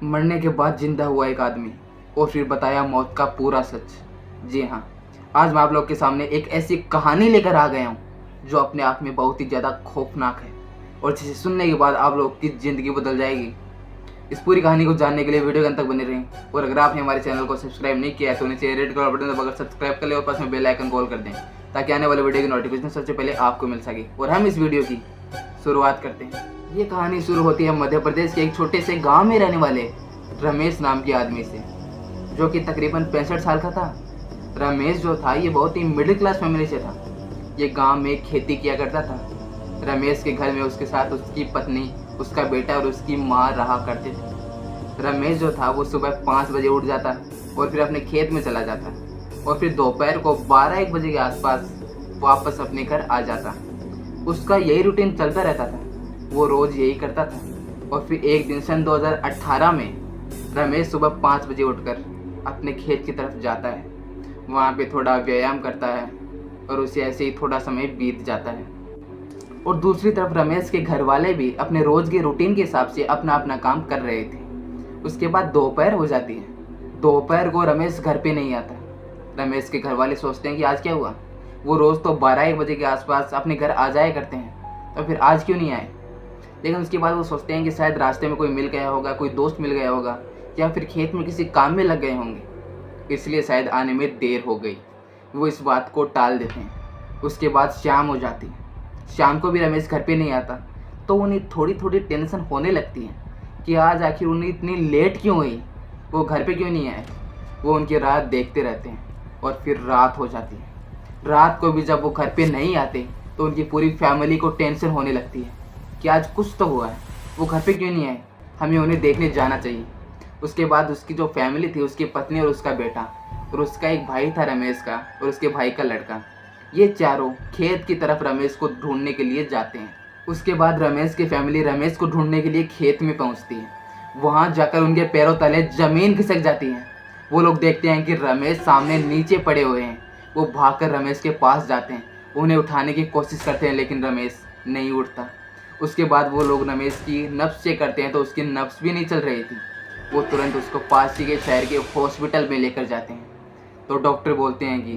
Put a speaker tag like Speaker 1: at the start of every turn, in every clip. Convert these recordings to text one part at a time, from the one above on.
Speaker 1: मरने के बाद जिंदा हुआ एक आदमी और फिर बताया मौत का पूरा सच। जी हाँ, आज मैं आप लोग के सामने एक ऐसी कहानी लेकर आ गया हूँ जो अपने आप में बहुत ही ज़्यादा खौफनाक है और जिसे सुनने के बाद आप लोग की ज़िंदगी बदल जाएगी। इस पूरी कहानी को जानने के लिए वीडियो के अंत तक बने रहें और अगर आपने हमारे चैनल को सब्सक्राइब नहीं किया है तो नीचे रेड कलर बटन दबाकर सब्सक्राइब कर ले और पास में बेल आइकन कॉल कर दें ताकि आने वाले वीडियो की नोटिफिकेशन सबसे पहले आपको मिल सके। और हम इस वीडियो की शुरुआत करते हैं। ये कहानी शुरू होती है मध्य प्रदेश के एक छोटे से गाँव में रहने वाले रमेश नाम के आदमी से, जो कि तकरीबन 65 साल का था। रमेश जो था ये बहुत ही मिडिल क्लास फैमिली से था। ये गांव में खेती किया करता था। रमेश के घर में उसके साथ उसकी पत्नी, उसका बेटा और उसकी माँ रहा करते थे। रमेश जो था वो सुबह 5 बजे उठ जाता और फिर अपने खेत में चला जाता और फिर दोपहर को 12-1 बजे के आसपास वापस अपने घर आ जाता। उसका यही रूटीन चलता रहता था, वो रोज़ यही करता था। और फिर एक दिन सन 2018 में रमेश सुबह 5 बजे उठकर अपने खेत की तरफ जाता है। वहाँ पे थोड़ा व्यायाम करता है और उसे ऐसे ही थोड़ा समय बीत जाता है। और दूसरी तरफ रमेश के घर वाले भी अपने रोज़ के रूटीन के हिसाब से अपना अपना काम कर रहे थे। उसके बाद दोपहर हो जाती है। दोपहर को रमेश घर पे नहीं आता। रमेश के घर वाले सोचते हैं कि आज क्या हुआ। वो रोज़ तो 12-1 बजे के आसपास अपने घर आ जाया करते हैं, तो फिर आज क्यों नहीं आए। लेकिन उसके बाद वो सोचते हैं कि शायद रास्ते में कोई मिल गया होगा, कोई दोस्त मिल गया होगा या फिर खेत में किसी काम में लग गए होंगे, इसलिए शायद आने में देर हो गई। वो इस बात को टाल देते हैं। उसके बाद शाम हो जाती है। शाम को भी रमेश घर पे नहीं आता, तो उन्हें थोड़ी थोड़ी टेंशन होने लगती है कि आज आखिर उन्हें इतनी लेट क्यों हुई, वो घर पे क्यों नहीं आए। वो उनकी रात देखते रहते हैं और फिर रात हो जाती है। रात को भी जब वो घर पे नहीं आते तो उनकी पूरी फैमिली को टेंशन होने लगती है कि आज कुछ तो हुआ है, वो घर पे क्यों नहीं आए, हमें उन्हें देखने जाना चाहिए। उसके बाद उसकी जो फैमिली थी, उसकी पत्नी और उसका बेटा और उसका एक भाई था रमेश का और उसके भाई का लड़का, ये चारों खेत की तरफ रमेश को ढूंढने के लिए जाते हैं। उसके बाद रमेश की फैमिली रमेश को ढूंढने के लिए खेत में पहुंचती है। वहां जाकर उनके पैरों तले ज़मीन खिसक जाती है। वो लोग देखते हैं कि रमेश सामने नीचे पड़े हुए हैं। वो भागकर रमेश के पास जाते हैं, उन्हें उठाने की कोशिश करते हैं, लेकिन रमेश नहीं उठता। उसके बाद वो लोग रमेश की नब्ज़ चेक करते हैं तो उसकी नब्ज़ भी नहीं चल रही थी। वो तुरंत उसको पास ही के शहर के हॉस्पिटल में लेकर जाते हैं, तो डॉक्टर बोलते हैं कि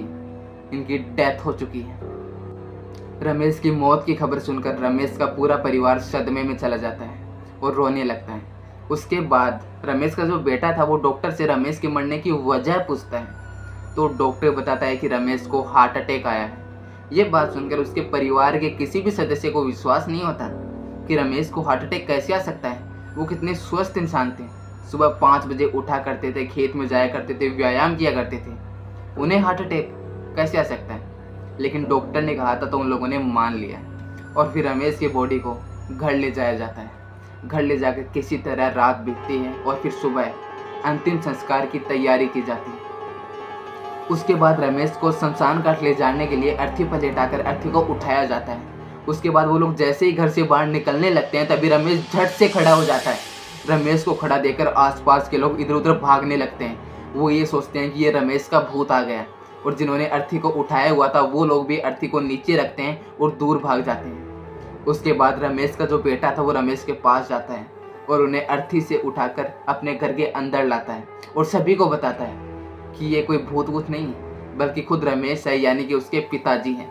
Speaker 1: इनकी डेथ हो चुकी है। रमेश की मौत की खबर सुनकर रमेश का पूरा परिवार सदमे में चला जाता है और रोने लगता है। उसके बाद रमेश का जो बेटा था वो डॉक्टर से रमेश के मरने की वजह पूछता है, तो डॉक्टर बताता है कि रमेश को हार्ट अटैक आया है। ये बात सुनकर उसके परिवार के किसी भी सदस्य को विश्वास नहीं होता कि रमेश को हार्ट अटैक कैसे आ सकता है। वो कितने स्वस्थ इंसान थे, सुबह 5 बजे उठा करते थे, खेत में जाया करते थे, व्यायाम किया करते थे, उन्हें हार्ट अटैक कैसे आ सकता है। लेकिन डॉक्टर ने कहा था तो उन लोगों ने मान लिया और फिर रमेश की बॉडी को घर ले जाया जाता है। घर ले जाकर किसी तरह रात बीतती है और फिर सुबह अंतिम संस्कार की तैयारी की जाती है। उसके बाद रमेश को शमशान घाट ले जाने के लिए अर्थी पर लेटाकर अर्थी को उठाया जाता है। उसके बाद वो लोग जैसे ही घर से बाहर निकलने लगते हैं तभी रमेश झट से खड़ा हो जाता है। रमेश को खड़ा देखकर आसपास के लोग इधर उधर भागने लगते हैं। वो ये सोचते हैं कि ये रमेश का भूत आ गया और जिन्होंने अर्थी को उठाया हुआ था वो लोग भी अर्थी को नीचे रखते हैं और दूर भाग जाते हैं। उसके बाद रमेश का जो बेटा था वो रमेश के पास जाता है और उन्हें अर्थी से उठाकर अपने घर के अंदर लाता है और सभी को बताता है कि ये कोई भूत वूत नहीं है बल्कि खुद रमेश है, यानी कि उसके पिताजी हैं।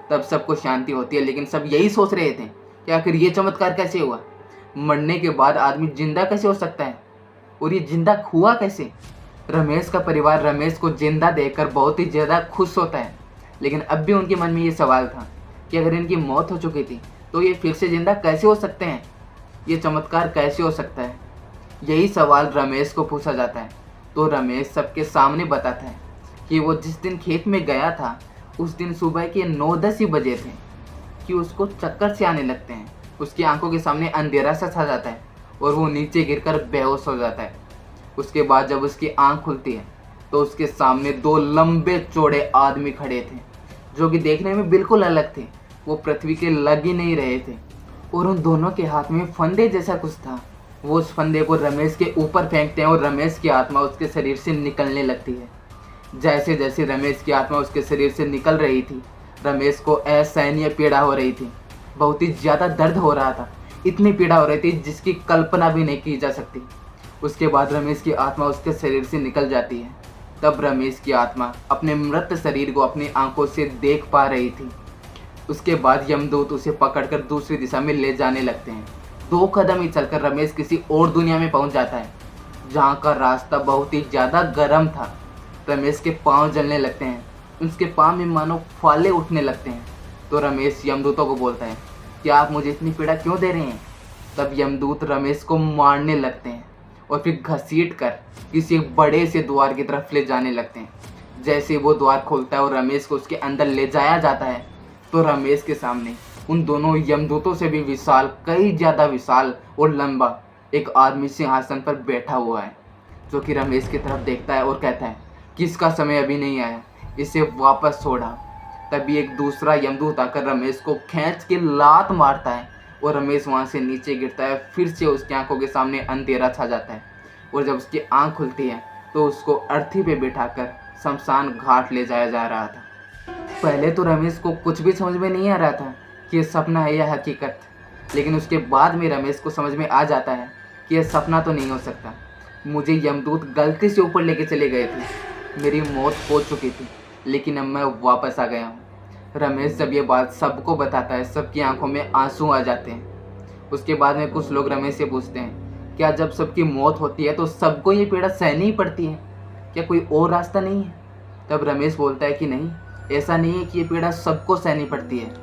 Speaker 1: तब सबको शांति होती है, लेकिन सब यही सोच रहे थे कि आखिर ये चमत्कार कैसे हुआ, मरने के बाद आदमी जिंदा कैसे हो सकता है और ये जिंदा हुआ कैसे। रमेश का परिवार रमेश को जिंदा देखकर बहुत ही ज़्यादा खुश होता है, लेकिन अब भी उनके मन में ये सवाल था कि अगर इनकी मौत हो चुकी थी तो ये फिर से जिंदा कैसे हो सकते हैं, ये चमत्कार कैसे हो सकता है। यही सवाल रमेश को पूछा जाता है, तो रमेश सबके सामने बताता है कि वो जिस दिन खेत में गया था उस दिन सुबह के 9-10 ही बजे थे कि उसको चक्कर से आने लगते हैं। उसकी आंखों के सामने अंधेरा सा छा जाता है और वो नीचे गिरकर बेहोश हो जाता है। उसके बाद जब उसकी आंख खुलती है तो उसके सामने 2 लंबे चौड़े आदमी खड़े थे जो कि देखने में बिल्कुल अलग थे। वो पृथ्वी के लग ही नहीं रहे थे और उन दोनों के हाथ में फंदे जैसा कुछ था। वो उस फंदे को रमेश के ऊपर फेंकते हैं और रमेश की आत्मा उसके शरीर से निकलने लगती है। जैसे जैसे रमेश की आत्मा उसके शरीर से निकल रही थी, रमेश को असहनीय पीड़ा हो रही थी। बहुत ही ज़्यादा दर्द हो रहा था, इतनी पीड़ा हो रही थी जिसकी कल्पना भी नहीं की जा सकती। उसके बाद रमेश की आत्मा उसके शरीर से निकल जाती है। तब रमेश की आत्मा अपने मृत शरीर को अपनी आंखों से देख पा रही थी। उसके बाद यमदूत उसे पकड़कर दूसरी दिशा में ले जाने लगते हैं। 2 कदम ही चलकर रमेश किसी और दुनिया में पहुंच जाता है, जहां का रास्ता बहुत ही ज़्यादा गर्म था। रमेश के पाँव जलने लगते हैं, उसके पाँव में मानो फाले उठने लगते हैं। तो रमेश यमदूतों को बोलता है कि आप मुझे इतनी पीड़ा क्यों दे रहे हैं। तब यमदूत रमेश को मारने लगते हैं और फिर घसीट कर किसी बड़े से द्वार की तरफ ले जाने लगते हैं। जैसे वो द्वार खोलता है और रमेश को उसके अंदर ले जाया जाता है, तो रमेश के सामने उन दोनों यमदूतों से भी विशाल, कई ज़्यादा विशाल और लंबा एक आदमी सिंहासन पर बैठा हुआ है, जो कि रमेश की तरफ देखता है और कहता है कि इसका समय अभी नहीं आया, इसे वापस छोड़ा। तभी एक दूसरा यमदूत आकर रमेश को खींच के लात मारता है और रमेश वहाँ से नीचे गिरता है। फिर से उसकी आंखों के सामने अंधेरा छा जाता है और जब उसकी आंख खुलती है तो उसको अर्थी पे बिठाकर शमशान घाट ले जाया जा रहा था। पहले तो रमेश को कुछ भी समझ में नहीं आ रहा था कि यह सपना है या हकीकत, लेकिन उसके बाद में रमेश को समझ में आ जाता है कि यह सपना तो नहीं हो सकता। मुझे यमदूत गलती से ऊपर लेके चले गए थे, मेरी मौत हो चुकी थी, लेकिन अब मैं वापस आ गया हूँ। रमेश जब ये बात सबको बताता है, सबकी आंखों में आंसू आ जाते हैं। उसके बाद में कुछ लोग रमेश से पूछते हैं, क्या जब सबकी मौत होती है तो सबको ये पीड़ा सहनी ही पड़ती है, क्या कोई और रास्ता नहीं है। तब रमेश बोलता है कि नहीं, ऐसा नहीं है कि ये पीड़ा सबको सहनी पड़ती है।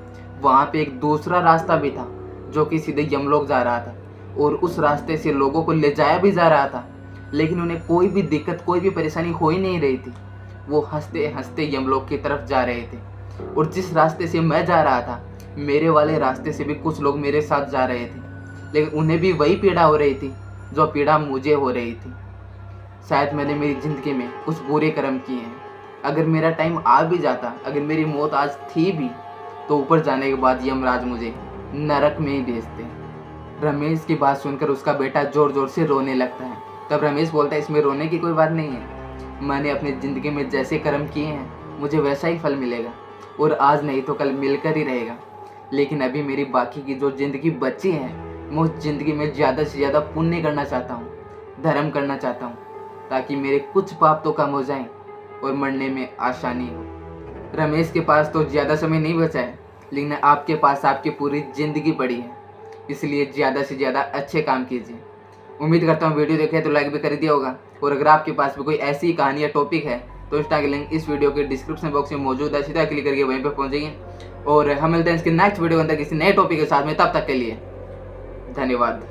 Speaker 1: वहाँ पे एक दूसरा रास्ता भी था जो कि सीधे यमलोक जा रहा था और उस रास्ते से लोगों को ले जाया भी जा रहा था, लेकिन उन्हें कोई भी दिक्कत, कोई भी परेशानी हो ही नहीं रही थी। वो हंसते हंसते यमलोक की तरफ जा रहे थे और जिस रास्ते से मैं जा रहा था, मेरे वाले रास्ते से भी कुछ लोग मेरे साथ जा रहे थे, लेकिन उन्हें भी वही पीड़ा हो रही थी जो पीड़ा मुझे हो रही थी। शायद मैंने मेरी ज़िंदगी में कुछ बुरे कर्म किए हैं। अगर मेरा टाइम आ भी जाता, अगर मेरी मौत आज थी भी, तो ऊपर जाने के बाद यमराज मुझे नरक में ही भेजते। रमेश की बात सुनकर उसका बेटा ज़ोर ज़ोर से रोने लगता है। तब रमेश बोलता है, इसमें रोने की कोई बात नहीं है। मैंने अपनी ज़िंदगी में जैसे कर्म किए हैं, मुझे वैसा ही फल मिलेगा और आज नहीं तो कल मिलकर ही रहेगा। लेकिन अभी मेरी बाकी की जो ज़िंदगी बची है, मैं उस ज़िंदगी में ज़्यादा से ज़्यादा पुण्य करना चाहता हूँ, धर्म करना चाहता हूँ, ताकि मेरे कुछ पाप तो कम हो जाएं और मरने में आसानी हो। रमेश के पास तो ज़्यादा समय नहीं बचा है, लेकिन आपके पास आपकी पूरी ज़िंदगी पड़ी है, इसलिए ज़्यादा से ज़्यादा अच्छे काम कीजिए। उम्मीद करता हूँ वीडियो देखे तो लाइक भी कर दिया होगा, और अगर आपके पास भी कोई ऐसी कहानी या टॉपिक है तो इंस्टा की लिंक इस वीडियो के डिस्क्रिप्शन बॉक्स में मौजूद है, सीधा क्लिक करके वहीं पर पहुँच जाइए। और हम मिलते हैं इसके नेक्स्ट वीडियो के अंदर किसी नए टॉपिक के साथ में। तब तक के लिए धन्यवाद।